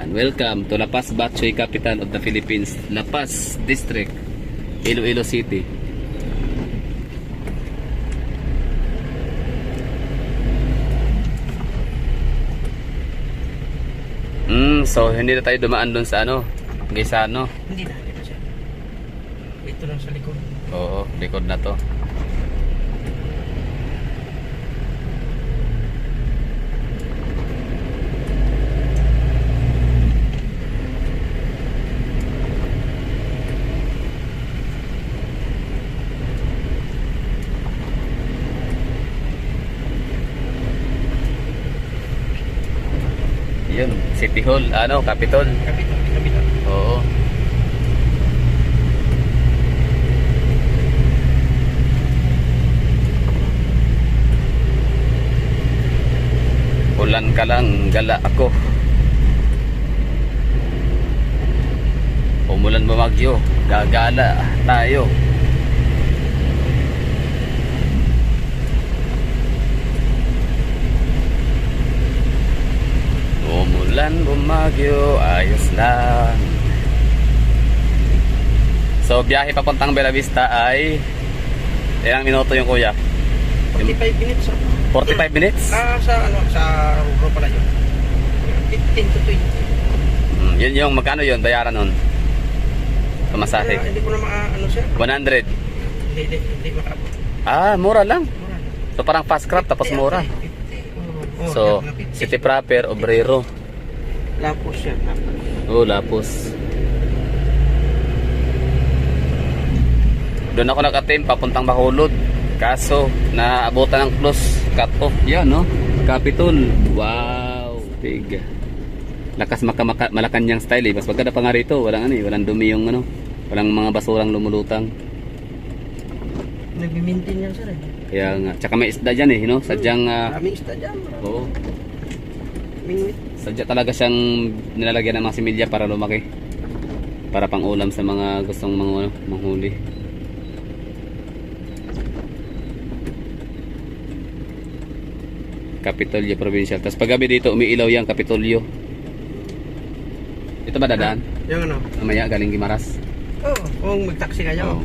Yan, welcome to La Paz Batchoy, capital of the Philippines, La Paz District, Iloilo City. So hindi na tayo dumaan doon sa ano, Gaisano. Hindi na, dito siya. Ito lang sa likod. Oo, likod na to. Yun, City Hall, ano, Capitol. Kapito. Oo. Ulan ka lang, gala ako. Umulan bumagyo, gagala tayo. Umulan bumagyo, ayos lang. So biyahe papuntang Bella Vista ay ilang minuto yung kuya? 45 minutes. 45 minutes? Sa Ruro pala yun. 15 to 20. Yun yung magkano yun, bayaran nun? Pamasahe. Hindi ko na siya. 100. Hindi makaabot. Ah, mura lang. Mura lang. So parang fast crab tapos mura. 50. So, City Proper, Obrero. Lapos siya. Oh, Lapos. Doon ako nakatim, papuntang Bacolod. Kaso, naabutan ng close cut-off. Yan, no? Capitol. Wow, big. Lakas Malacanang style, eh. Mas maganda pa nga rito. Walang walang dumi yung walang mga basurang lumulutang. Nag-maintain yan sir eh. Kaya nga, tsaka may isda dyan eh, no? Sadyang, Maraming isda dyan. oo. Minute. Sadya talaga siyang nilalagyan ng mga similya para lumaki. Para pang ulam sa mga gustong manghuli. Kapitolyo Provincial. Tapos paggabi dito, umiilaw yung Kapitolyo. Ito ba dadaan? Yung ano? Mamaya galing Gimaras. Oo, kung mag-taxi kayo.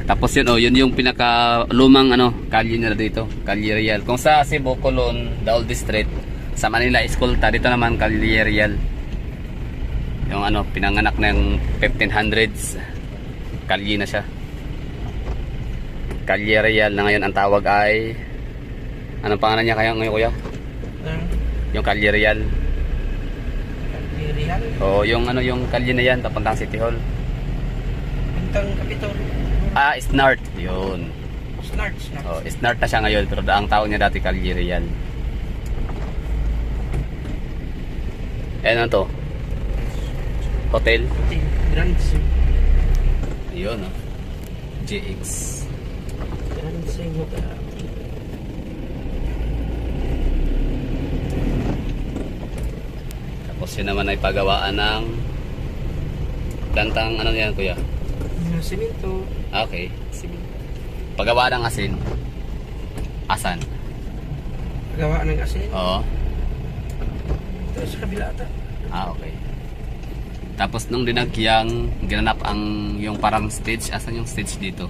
Tapos yun, yun yung pinaka lumang kalye nila dito, Kalye Real. Kung sa Cebu, Colon, the oldest street, sa Manila, Escolta, dito naman Kalye Real. Yung pinanganak na yung 1500s. Kalye na siya. Kalye Real na ngayon ang tawag ay anong pangalan niya kaya ngayon, kuya? Yung Kalye Real. Kalye Real? Oo, yung kalye na yan, papuntang City Hall. Puntang Kapitol. Ah, Snart. Yun. Snart. Oh, Snart na siya ngayon, pero ang tawag niya dati Kalye Real. Ano to? Hotel? Grand Sing. Yun, GX. Grand Sing Hotel. Tapos yun naman ay pagawaan ng plantang yan, kuya? Simento. Okay, sige. Pagawaan ng asin. Asan? Gawa ng asin. Oo. Ito sa kabila ata. Okay. Tapos nung dinagyang ginanap yung parang stage, asan yung stage dito?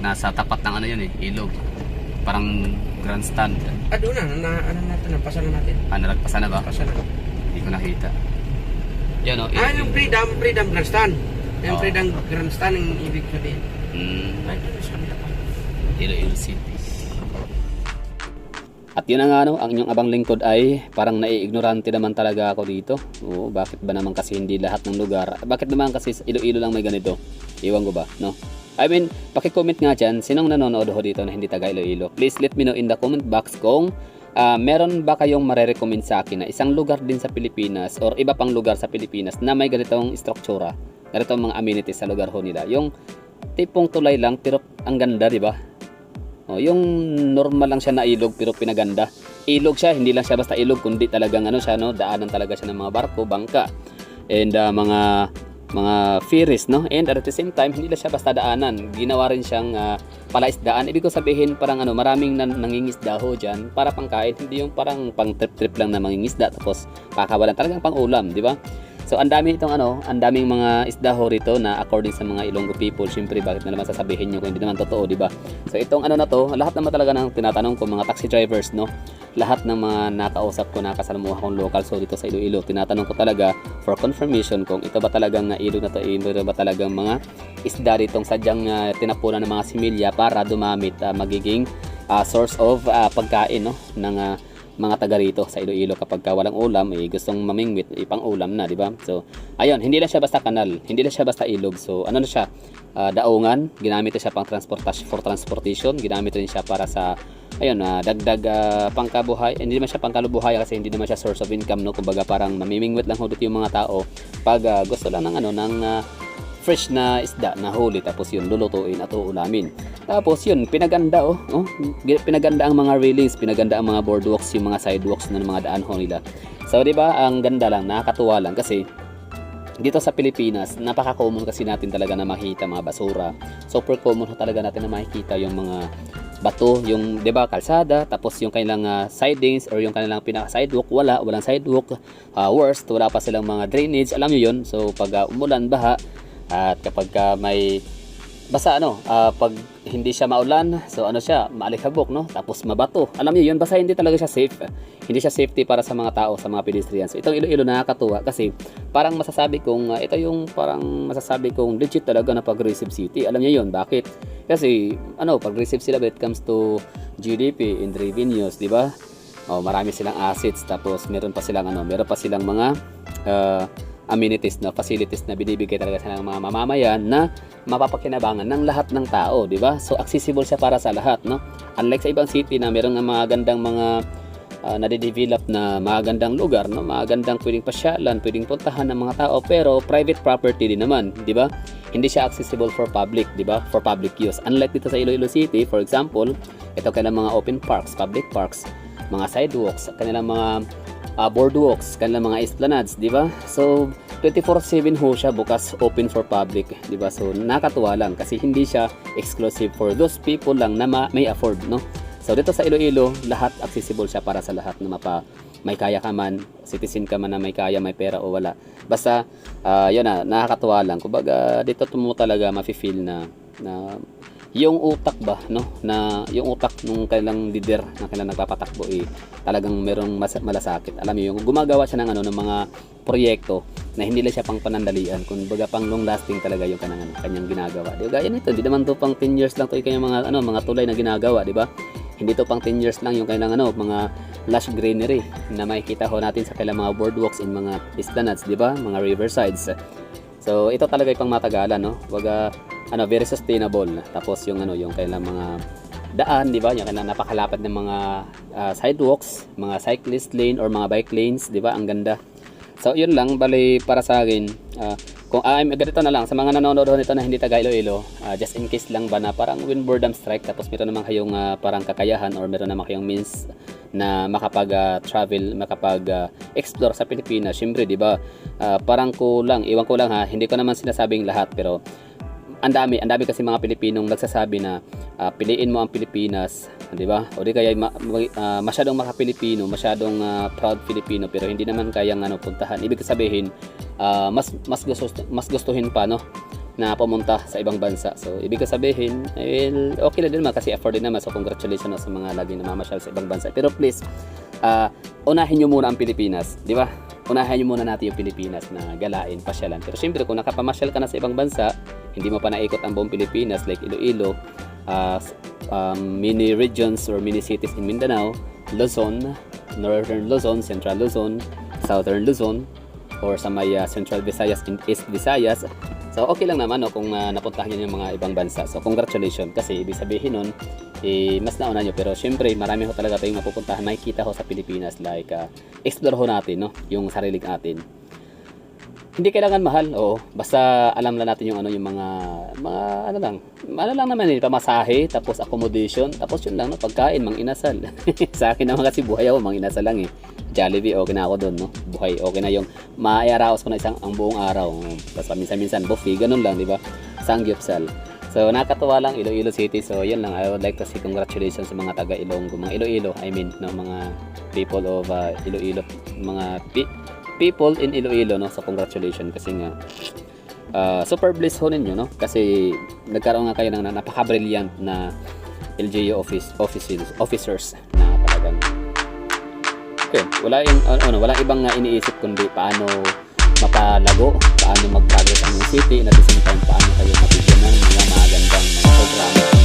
Nasa tapat ng yun eh, ilog. Parang grandstand. Doon natin, napasa na natin. Nalagpasan na ba? Napasa na. Hindi ko nakita. Yan yung Freedom Grandstand. Yung Oo. Freedom Grandstand ang ibig sabihin. Ay, ito sa kabila pa. Iloilo City. At yun nga ang inyong abang lingkod ay parang naiignorante naman talaga ako dito. Oo, bakit ba naman kasi hindi lahat ng lugar? Bakit naman kasi sa Iloilo lang may ganito? Iwan ko ba, no? I mean, paki-comment nga dyan, sinong nanonood ho dito na hindi taga Iloilo? Please let me know in the comment box kung meron ba kayong marerecommend sa akin na isang lugar din sa Pilipinas or iba pang lugar sa Pilipinas na may ganitong struktura, ganitong mga amenities sa lugar ho nila. Yung tipong tulay lang pero ang ganda, di ba? Oh, yung normal lang siya na ilog pero pinaganda. Ilog siya, hindi lang siya basta ilog kundi talagang siya, daanan talaga siya ng mga barko, bangka, and mga mga ferries, no? And at the same time, hindi lang siya basta daanan. Ginawa rin siyang palaisdaan. Ibig ko sabihin, parang maraming nangingisda ho dyan para pangkain. Hindi yung parang pang trip-trip lang na mangingisda tapos kakawalan. Talagang pang ulam, di ba? So ang dami itong ang daming mga isda ho rito na according sa mga Ilonggo people, syempre bakit na naman sasabihin niyo kung hindi naman totoo, di ba? So itong na to, lahat naman talaga ng tinatanong ko mga taxi drivers, no? Lahat ng mga nakausap ko, nakasalamuha kong local so dito sa Iloilo, tinatanong ko talaga for confirmation kung ito ba talagang ilog na to, ito ba talagang mga isda ditong sadyang tinapunan ng mga similya para dumamit magiging source of pagkain, no? Ng mga taga rito sa Iloilo kapag walang ulam gustong mamingwit ipang ulam na, di ba? So ayun, hindi lang siya basta kanal, hindi lang siya basta ilog. So ano na siya, daungan, ginamit siya pang transportation, ginamit rin siya para sa ayun, dagdag pangkabuhay. Hindi naman siya pangkalubuhay kasi hindi naman siya source of income, no? Kumbaga parang mamimingwit lang hudot yung mga tao pag gusto lang ng ng fresh na isda na huli, tapos yun lulutuin at uulamin. Tapos yun pinaganda pinaganda ang mga railings, pinaganda ang mga boardwalks, yung mga sidewalks ng mga daan ho nila. So di ba ang ganda lang, nakakatuwa lang kasi dito sa Pilipinas napaka-common kasi natin talaga na makita mga basura. Super common ho talaga natin na makikita yung mga bato, yung 'di ba kalsada, tapos yung kanilang sidings or yung kanilang pinaka sidewalk, walang sidewalk. Worst, wala pa silang mga drainage, alam niyo yun. So pag umulan, baha, at kapag may basta pag hindi siya maulan, so siya, maalikabok, no? Tapos mabato. Alam niyo yun, basta hindi talaga siya safe. Hindi siya safety para sa mga tao, sa mga pedestrians. So itong Iloilo nakakatuwa kasi parang masasabi kong ito yung parang masasabi kong legit talaga na progressive city. Alam niyo yun, bakit? Kasi progressive sila when it comes to GDP and revenues, di ba? Marami silang assets, tapos meron pa silang mga amenities na facilities na binibigay talaga sa mga mamamayan na mapapakinabangan ng lahat ng tao, di ba? So accessible siya para sa lahat, no? Unlike sa ibang city na mayroong mga gandang mga nade-develop na magandang lugar, no? Magandang pwedeng pasyalan, pwedeng puntahan ng mga tao, pero private property din naman, di ba? Hindi siya accessible for public, di ba? For public use. Unlike dito sa Iloilo City, for example, ito kanilang mga open parks, public parks, mga sidewalks, kanilang mga boardwalks, kanilang mga esplanades, di ba? So 24/7 ho siya bukas, open for public, di ba? So nakakatuwa lang kasi hindi siya exclusive for those people lang na may afford, no? So dito sa Iloilo, lahat accessible siya para sa lahat na may kaya ka man, citizen ka man na may kaya, may pera o wala. Basta yun nakakatuwa lang. Kumbaga dito mo talaga mafi-feel na yung utak ba, no, na yung utak ng kanilang leader na kanilang nagpapatakbo talagang merong malasakit. Alam niyo yung gumagawa siya ng ng mga proyekto na hindi lang siya pang panandalian, kumbaga pang long lasting talaga yung kanyang ginagawa. Di ba? Gaya nito, hindi naman to pang 10 years lang to yung kanyang mga tulay na ginagawa, di ba? Hindi to pang 10 years lang yung kanilang mga lush greenery na makikita ho natin sa kanilang mga boardwalks in mga esplanades, di ba? Mga riversides. So ito talaga yung pang matagalan, no? Waga very sustainable. Tapos yung yung kailang mga daan, di ba? Yung kailang napakalapad ng mga sidewalks, mga cyclist lane or mga bike lanes, di ba? Ang ganda. So yun lang, bali para sa akin, kung ganito na lang sa mga nanonood nito na hindi taga Iloilo, just in case lang ba na parang when boredom strike, tapos meron naman kayong parang kakayahan or meron naman kayong means na makapag-travel, makapag-explore sa Pilipinas. Syempre, di ba? Parang iwan ko lang hindi ko naman sinasabing lahat, pero ang dami kasi mga Pilipinong nagsasabi na piliin mo ang Pilipinas, di ba? O di kaya masyadong maka-Pilipino, masyadong proud Filipino, pero hindi naman kayang puntahan. Ibig sabihin, mas gustuhin pa, no, na pumunta sa ibang bansa. So ibig sabihin, okay lang din naman kasi afford din naman. So congratulations sa mga laging namamasyal sa ibang bansa. Pero please, unahin nyo muna ang Pilipinas, di ba? Unahin nyo muna natin yung Pilipinas na galain, pasyalan. Pero syempre kung nakapamasyal ka na sa ibang bansa, hindi mo pa naikot ang buong Pilipinas like Iloilo, mini regions or mini cities in Mindanao, Luzon, Northern Luzon, Central Luzon, Southern Luzon, or sa may Central Visayas and East Visayas. So okay lang naman kung napuntahan nyo yung mga ibang bansa. So congratulations, kasi ibig sabihin nun mas nauna nyo. Pero syempre marami ho talaga tayong mapupuntahan, makikita ho sa Pilipinas, like explore ho natin, no, yung sarili natin. Hindi kailangan mahal, basta alam lang natin yung yung mga ano lang naman pamasahe, tapos accommodation, tapos yun lang, no, pagkain, manginasal. Sa akin naman kasi buhay ako, manginasal lang Jollibee, okay na ako doon, no? Buhay, okay na yung maiaraos ko na ang buong araw. Tapos minsan buffet, ganun lang, di ba? Sangyupsal. So, nakakatuwa lang, Iloilo City. So, yun lang. I would like to say congratulations sa mga taga Ilonggo, mga Iloilo, I mean, no, mga people of Iloilo, mga people in Iloilo, no? So, congratulations kasi nga super bliss ho ninyo, no? Kasi nagkaroon nga kayo ng napaka-brilliant na LGU officers na talagang okay, wala ibang iniisip kundi paano mapalago, paano mag-progress ang city, and at the same time paano kayo mabigyan ng mga magandang mga programa